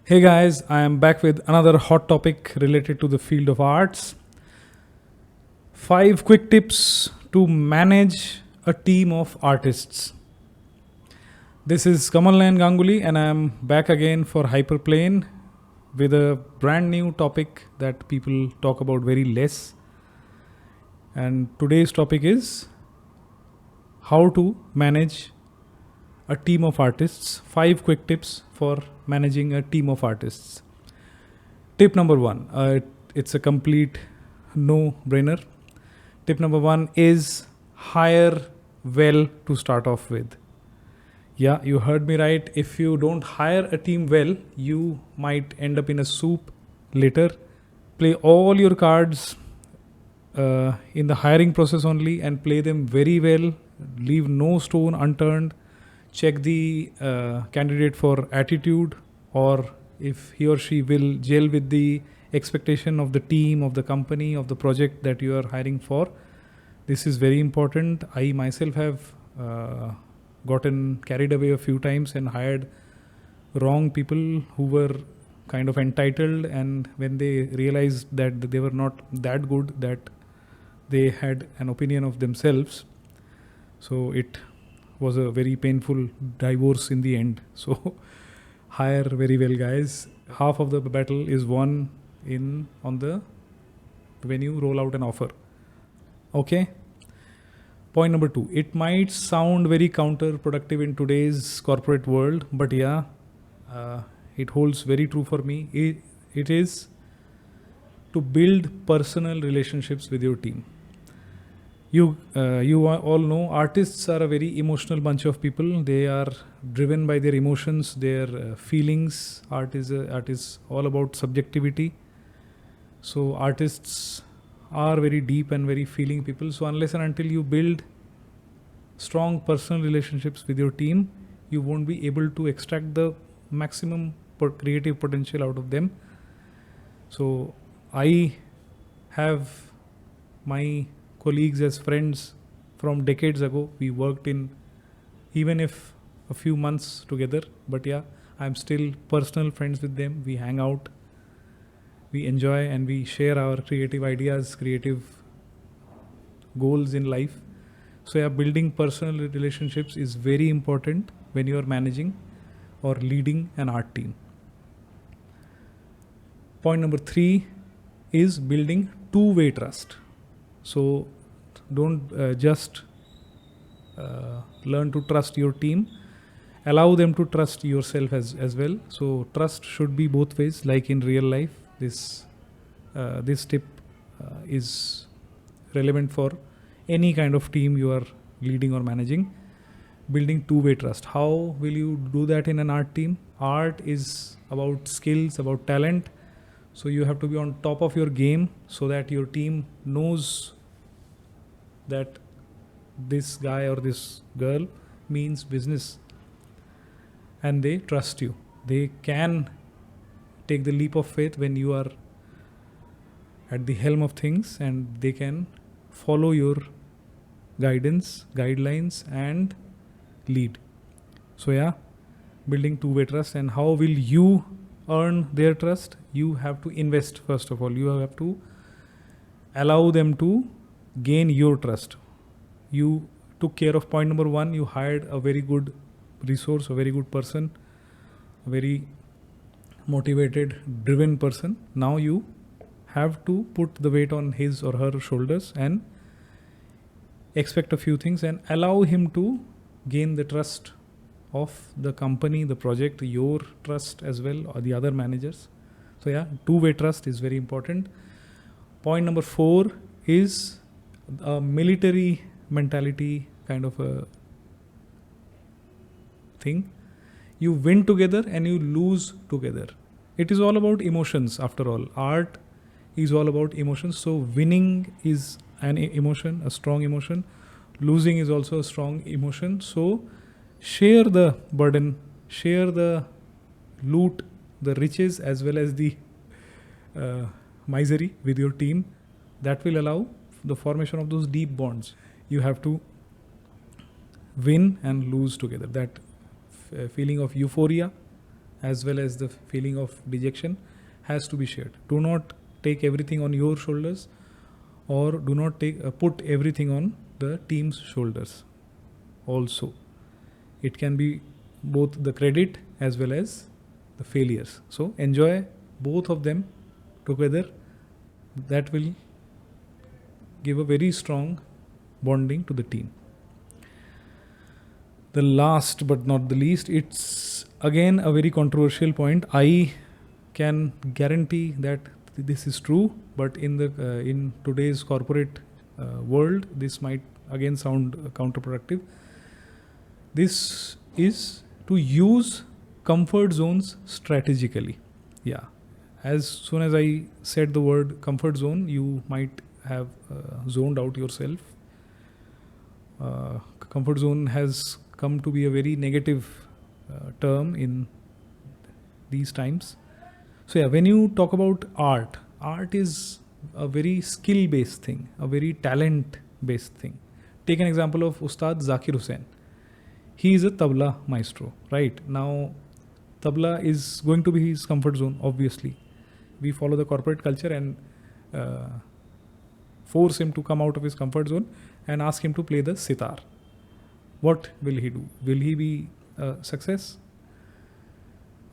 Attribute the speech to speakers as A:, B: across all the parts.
A: Hey guys, I am back with another hot topic related to the field of arts. 5 quick tips to manage a team of artists. This is Kamalnayan Ganguly, and I am back again for Hyperplane with a brand new topic that people talk about very less. And today's topic is how to manage a team of artists. 5 quick tips for managing a team of artists. Tip number 1, it's a complete no brainer. Tip number 1 is hire well to start off with. Yeah, you heard me right. If you don't hire a team well, you might end up in a soup later. Play all your cards in the hiring process only and play them very well. Leave no stone unturned. Check the candidate for attitude, or if he or she will gel with the expectation of the team, of the company, of the project that you are hiring for. This is very important. I myself have gotten carried away a few times and hired wrong people who were kind of entitled, and when they realized that they were not that good, that they had an opinion of themselves, so it was a very painful divorce in the end. So hire very well, guys. Half of the battle is won when you roll out an offer. Okay. Point number 2. It might sound very counterproductive in today's corporate world, but yeah, it holds very true for me. It is to build personal relationships with your team. You all know artists are a very emotional bunch of people. They are driven by their emotions, their feelings. Art is all about subjectivity. So artists are very deep and very feeling people. So unless and until you build strong personal relationships with your team, you won't be able to extract the maximum creative potential out of them. So I have my colleagues as friends from decades ago. We worked in, even if a few months together, but yeah, I'm still personal friends with them. We hang out, we enjoy, and we share our creative ideas, creative goals in life. So yeah, building personal relationships is very important when you are managing or leading an art team. Point number 3 is building two-way trust. So don't just learn to trust your team, allow them to trust yourself as well. So trust should be both ways, like in real life. This tip is relevant for any kind of team you are leading or managing. Building two-way trust. How will you do that in an art team? Art is about skills, about talent. So you have to be on top of your game so that your team knows that this guy or this girl means business, and they trust you. They can take the leap of faith when you are at the helm of things, and they can follow your guidelines and lead. So yeah, building two-way trust. And how will you earn their trust? You have to invest. First of all, you have to allow them to gain your trust. You took care of point number 1. You hired a very good resource, a very good person, a very motivated, driven person. Now you have to put the weight on his or her shoulders and expect a few things and allow him to gain the trust of the company, the project, your trust as well, or the other managers. So yeah, two-way trust is very important. Point number 4 is a military mentality kind of a thing. You win together and you lose together. It is all about emotions after all. Art is all about emotions. So winning is an emotion, a strong emotion. Losing is also a strong emotion. So share the burden, share the loot, the riches, as well as the misery with your team. That will allow the formation of those deep bonds. You have to win and lose together. That feeling of euphoria as well as the feeling of dejection has to be shared. Do not take everything on your shoulders, or do not put everything on the team's shoulders. Also, it can be both the credit as well as the failures. So enjoy both of them together. That will give a very strong bonding to the team. The last but not the least, it's again a very controversial point. I can guarantee that this is true, but in today's corporate world, this might again sound counterproductive. This is to use comfort zones strategically. Yeah, as soon as I said the word comfort zone, you might have zoned out yourself. Comfort zone has come to be a very negative term in these times. So yeah, when you talk about art is a very skill based thing, a very talent based thing. Take an example of Ustad Zakir Hussain. He is a tabla maestro, right? Now tabla is going to be his comfort zone, obviously. We follow the corporate culture and force him to come out of his comfort zone and ask him to play the sitar. What will he do? Will he be a success?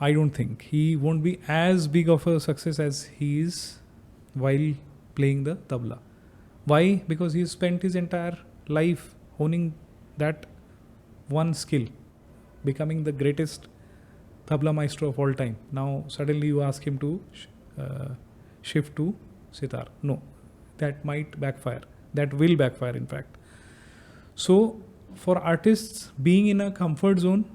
A: I don't think. He won't be as big of a success as he is while playing the tabla. Why? Because he spent his entire life honing that one skill, becoming the greatest tabla maestro of all time. Now suddenly you ask him to shift to sitar. No, that might backfire. That will backfire, in fact. So for artists, being in a comfort zone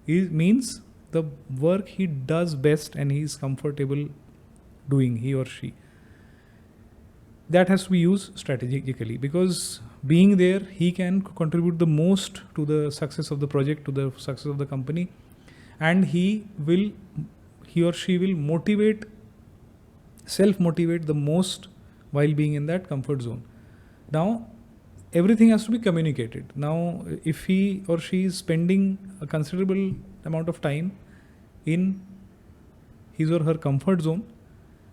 A: means the work he does best and he is comfortable doing, he or she, that has to be used strategically, because being there, he can contribute the most to the success of the project, to the success of the company, and he or she will self-motivate the most while being in that comfort zone. Now, everything has to be communicated. Now, if he or she is spending a considerable amount of time in his or her comfort zone,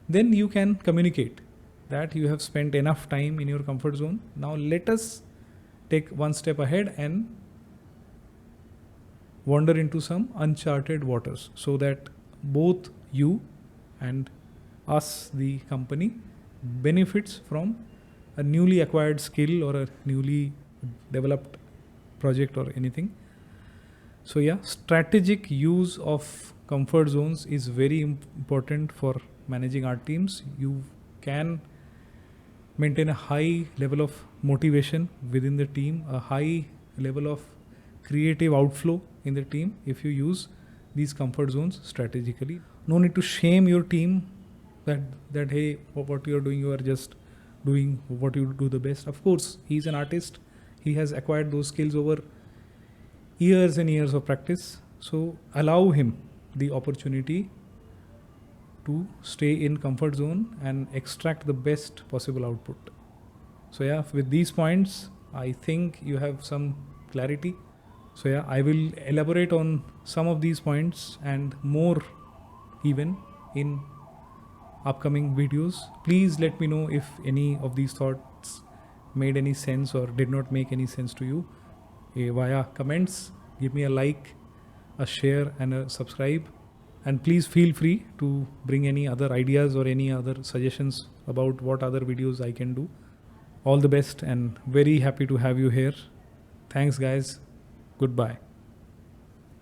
A: then you can communicate that you have spent enough time in your comfort zone. Now let us take one step ahead and wander into some uncharted waters, so that both you and us, the company, benefits from a newly acquired skill or a newly developed project or anything. So yeah, strategic use of comfort zones is very important for managing our teams. You can maintain a high level of motivation within the team, a high level of creative outflow in the team if you use these comfort zones strategically. No need to shame your team that hey, what you are doing, you are just doing what you do the best. Of course, he's an artist. He has acquired those skills over years and years of practice. So allow him the opportunity to stay in comfort zone and extract the best possible output. So yeah, with these points, I think you have some clarity. So yeah, I will elaborate on some of these points and more even in upcoming videos. Please let me know if any of these thoughts made any sense or did not make any sense to you via comments. Give me a like, a share and a subscribe. And please feel free to bring any other ideas or any other suggestions about what other videos I can do. All the best and very happy to have you here. Thanks guys. Goodbye.